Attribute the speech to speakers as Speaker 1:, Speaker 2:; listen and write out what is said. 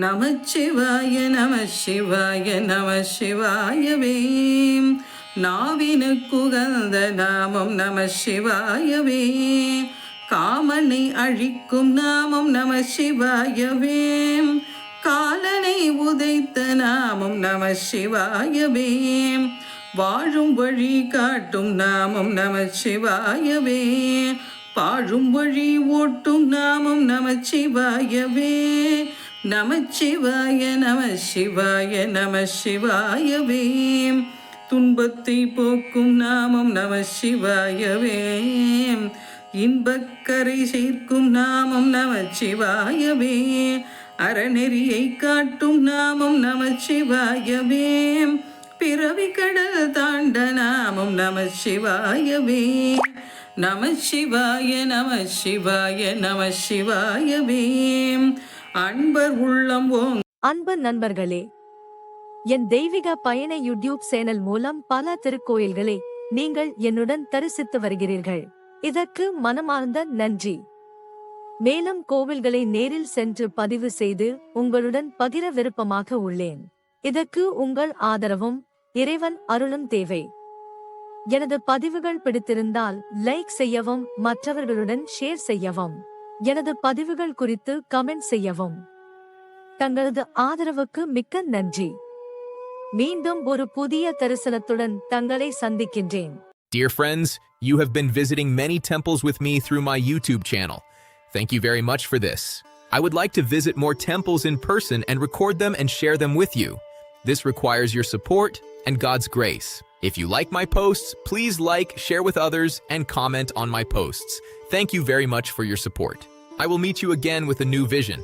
Speaker 1: நமச்சிவாய நமசிவாய நமசிவாயவே. நாவினுக்குகந்த நாமம் நமசிவாயவே. காமனை அழிக்கும் நாமம் நமசிவாயவே. காலனை உதைத்த நாமம் நமசிவாயவே. வாழும் வழி காட்டும் நாமம் நமசிவாயவே. பாழும் வழி ஓட்டும் நாமம் நமசிவாயவே. நமச்சிவாய நமசிவாய நமசிவாயவே. துன்பத்தை போக்கும் நாமம் நமசிவாயவே. இன்பக்கரை சேர்க்கும் நாமம் நமசிவாயவே. அறநெறியை காட்டும் நாமம் நமசிவாயவே. பிறவி கடல் தாண்ட நாமம் நமசிவாயவே. நமசிவாய நமசிவாய நமசிவாயவே. அன்பர் உள்ளம் ஓங்.
Speaker 2: அன்பு நண்பர்களே, என் தெய்வீக பயண யூடியூப் சேனல் மூலம் பல திருக்கோயில்களை நீங்கள் என்னுடன் தரிசித்து வருகிறீர்கள். இதற்கு மனமார்ந்த நன்றி. மேலும் கோவில்களை நேரில் சென்று பதிவு செய்து உங்களுடன் பகிர விருப்பமாக உள்ளேன். இதற்கு உங்கள் ஆதரவும் இறைவன் அருளும் தேவை. எனது பதிவுகள் பிடித்திருந்தால் லைக் செய்யவும், மற்றவர்களுடன் ஷேர் செய்யவும், எனது பதிவுகள் குறித்து கமெண்ட் செய்யவும். தங்களது ஆதரவுக்கு மிக்க நன்றி. மீண்டும் ஒரு புதிய தரிசனத்துடன் தங்களை சந்திக்கின்றேன்.
Speaker 3: Dear friends, you have been visiting many temples with me through my YouTube channel. Thank you very much for this. I would like to visit more temples in person and record them and share them with you. This requires your support and God's grace. If you like my posts, please like, share with others, and comment on my posts. Thank you very much for your support. I will meet you again with a new vision.